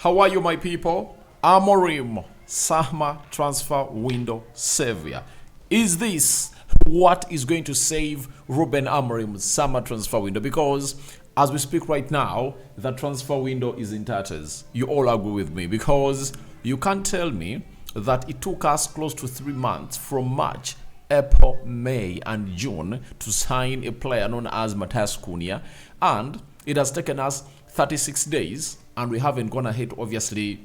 How are you, my people? Amorim, summer transfer window savior. Is this what is going to save Ruben Amorim's summer transfer window? Because as we speak right now, the transfer window is in tatters. You all agree with me, because you can't tell me that it took us close to 3 months from March, April, May, and June to sign a player known as Matthias Cunha, and it has taken us 36 days, and we haven't gone ahead to obviously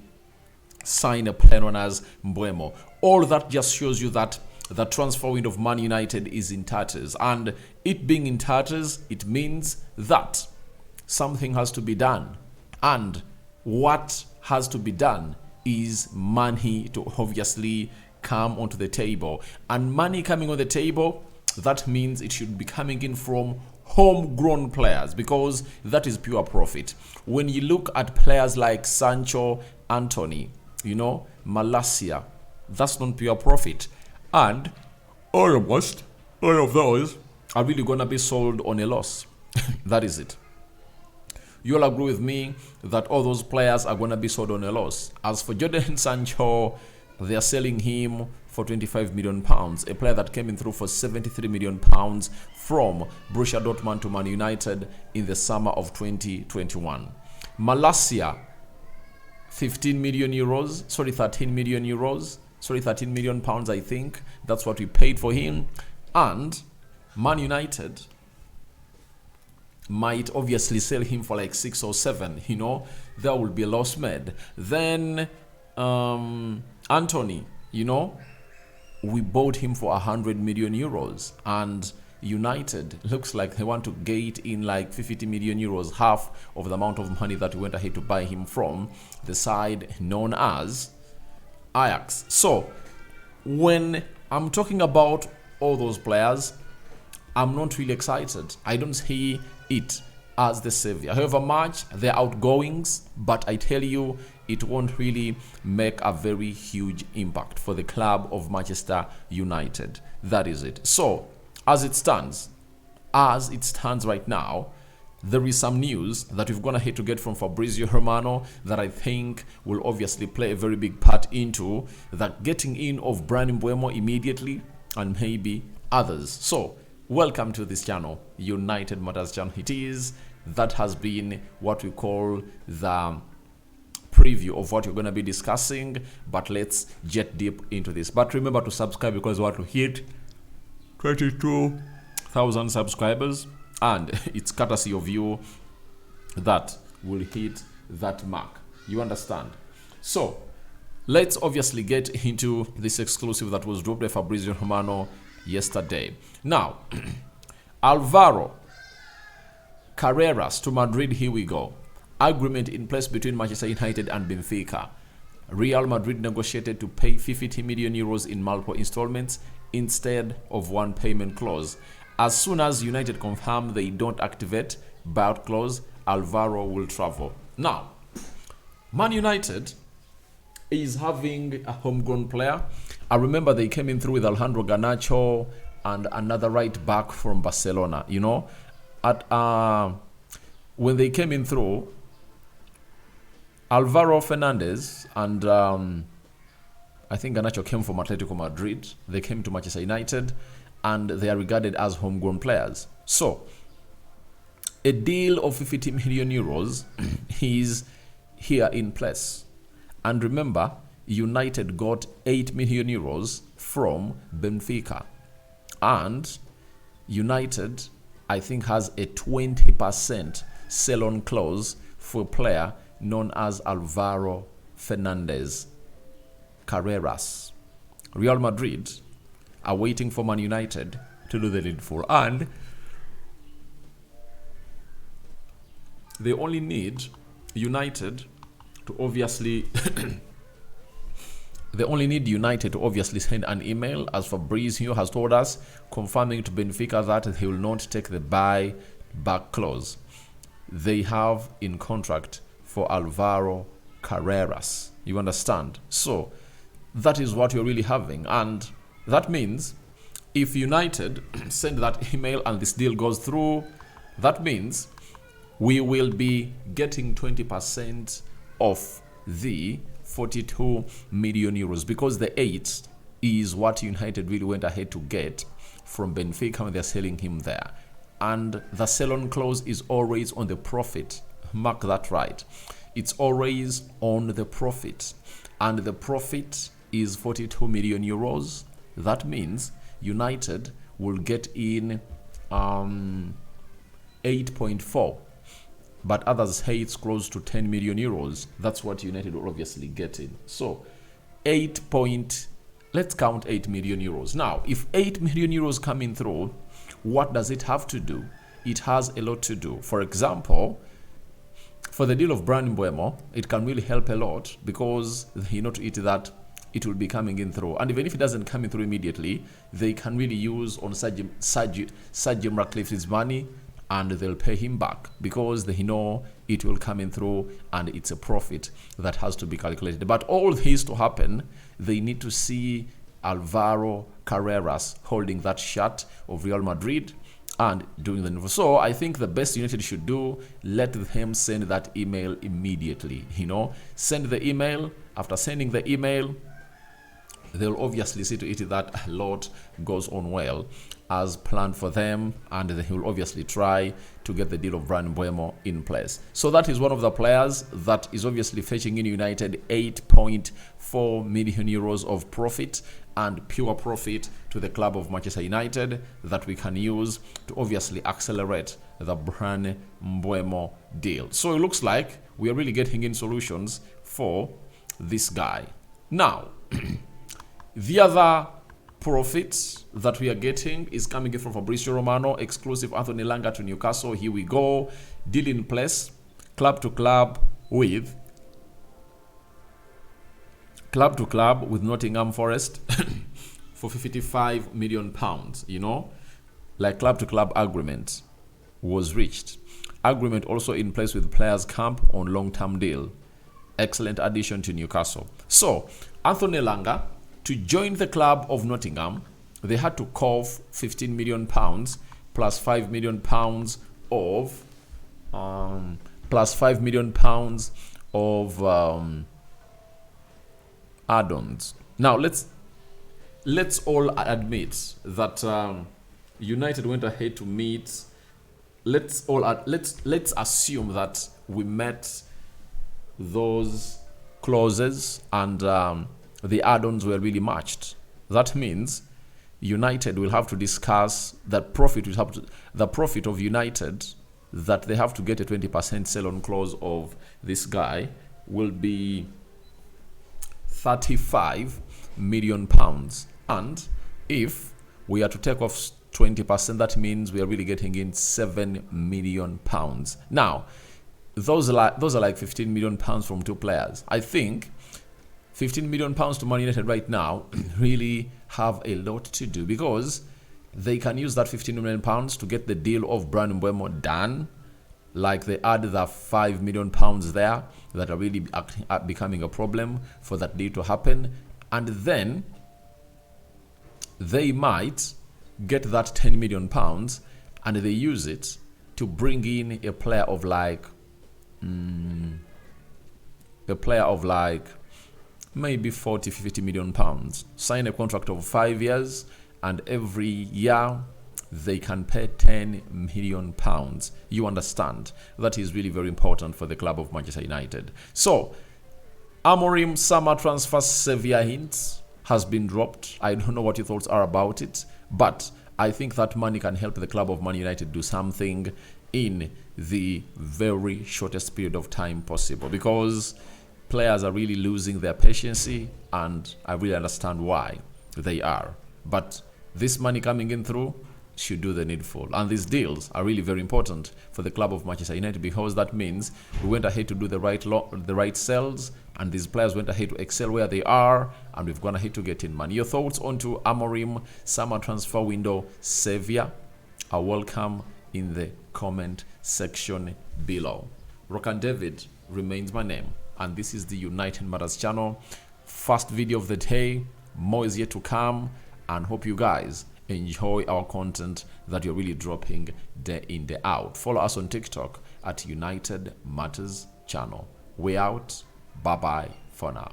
sign a player known as Mbeumo. All that just shows you that the transfer window of Man United is in tatters, and it being in tatters, it means that something has to be done, and what has to be done is money to obviously come onto the table. And money coming on the table, that means it should be coming in from homegrown players, because that is pure profit. When you look at players like Sancho, Anthony, Malacia, that's not pure profit. And almost all of those are really gonna be sold on a loss. That is it. You'll agree with me that all those players are gonna be sold on a loss. As for Jadon Sancho, they are selling him for £25 million, a player that came in through for £73 million from Borussia Dortmund to Man United in the summer of 2021. Malacia, 13 million pounds, I think. That's what we paid for him. And Man United might obviously sell him for like 6 or 7. There will be a loss made. Then Anthony, we bought him for 100 million euros, and United looks like they want to get in like 50 million euros, half of the amount of money that we went ahead to buy him from the side known as Ajax. So when I'm talking about all those players, I'm not really excited. I don't see it as the savior. However much their outgoings, but I tell you, it won't really make a very huge impact for the club of Manchester United. That is it. So as it stands right now, there is some news that we've gone ahead to get from Fabrizio Romano that I think will obviously play a very big part into the getting in of Bryan Mbeumo immediately, and maybe others. So welcome to this channel, United Matters channel. That has been what we call the preview of what we're going to be discussing, but let's get deep into this. But remember to subscribe, because we want to hit 22,000 subscribers, and it's courtesy of you that will hit that mark. You understand? So let's obviously get into this exclusive that was dropped by Fabrizio Romano yesterday. Now, Alvaro Carreras to Madrid. Here we go. Agreement in place between Manchester United and Benfica. Real Madrid negotiated to pay 50 million euros in multiple installments instead of one payment clause. As soon as United confirm they don't activate buyout clause, Alvaro will travel. Now, Man United is having a homegrown player. I remember they came in through with Alejandro Garnacho and another right back from Barcelona. When they came in through, Alvaro Fernandez and I think Garnacho came from Atletico Madrid. They came to Manchester United, and they are regarded as homegrown players. So a deal of 50 million euros is here in place. And remember, United got 8 million euros from Benfica. And United, I think, has a 20% sell-on clause for a player known as Alvaro Fernandez Carreras. Real Madrid are waiting for Man United to do the needful, and they only need United to obviously send an email, as Fabrizio has told us, confirming to Benfica that he will not take the buy back clause they have in contract for Alvaro Carreras. You understand? So that is what you're really having, and that means if United send that email and this deal goes through, that means we will be getting 20% of the 42 million euros, because the 8 is what United really went ahead to get from Benfica when they're selling him there. And the sell-on clause is always on the profit. Mark that right. It's always on the profit. And the profit is 42 million euros. That means United will get in 8.4. But others say it's close to 10 million euros. That's what United will obviously get in. So, let's count 8 million euros. Now, if 8 million euros coming through, what does it have to do? It has a lot to do. For example, for the deal of Bryan Mbeumo, it can really help a lot because that it will be coming in through. And even if it doesn't come in through immediately, they can really use on Sergio Ratcliffe's money, and they'll pay him back because they know it will come in through and it's a profit that has to be calculated. But all this to happen, they need to see Alvaro Carreras holding that shirt of Real Madrid and doing the needful. So I think the best United should do, let them send that email immediately. Send the email. After sending the email, they'll obviously see to it that a lot goes on well as planned for them, and they will obviously try to get the deal of Bryan Mbeumo in place. So that is one of the players that is obviously fetching in United 8.4 million euros of profit, and pure profit to the club of Manchester United that we can use to obviously accelerate the Bryan Mbeumo deal. So it looks like we are really getting in solutions for this guy. Now, the other profit that we are getting is coming in from Fabrizio Romano, exclusive Anthony Elanga to Newcastle. Here we go. Deal in place, club to club with Nottingham Forest for 55 million pounds. Like club to club agreement was reached. Agreement also in place with Players Camp on long-term deal. Excellent addition to Newcastle. So Anthony Elanga, to join the club of Nottingham, they had to cough 15 million pounds plus 5 million pounds of add-ons. Now let's all admit that United went ahead to meet. Let's assume that we met those clauses and the add-ons were really matched. That means United will have to discuss that the profit of United, that they have to get a 20% sell-on clause of this guy, will be 35 million pounds. And if we are to take off 20%, that means we are really getting in 7 million pounds. Now, those are like 15 million pounds from two players. I think 15 million pounds to Man United right now really have a lot to do, because they can use that 15 million pounds to get the deal of Bryan Mbeumo done. Like they add the 5 million pounds there that are really becoming a problem for that deal to happen. And then they might get that 10 million pounds and they use it to bring in a player of like maybe 40-50 million pounds, sign a contract of 5 years, and every year they can pay 10 million pounds. You understand? That is really very important for the club of Manchester United. So, Amorim summer transfer Sevilla hint has been dropped. I don't know what your thoughts are about it, but I think that money can help the club of Man United do something in the very shortest period of time possible, because players are really losing their patience, and I really understand why they are. But this money coming in through should do the needful. And these deals are really very important for the club of Manchester United, because that means we went ahead to do the right sales, and these players went ahead to excel where they are, and we've gone ahead to get in money. Your thoughts onto Amorim summer transfer window Sevilla are welcome in the comment section below. Rokan David remains my name, and this is the United Matters channel. First video of the day, more is yet to come, and hope you guys enjoy our content that you're really dropping day in, day out. Follow us on TikTok at United Matters channel. We out. Bye bye for now.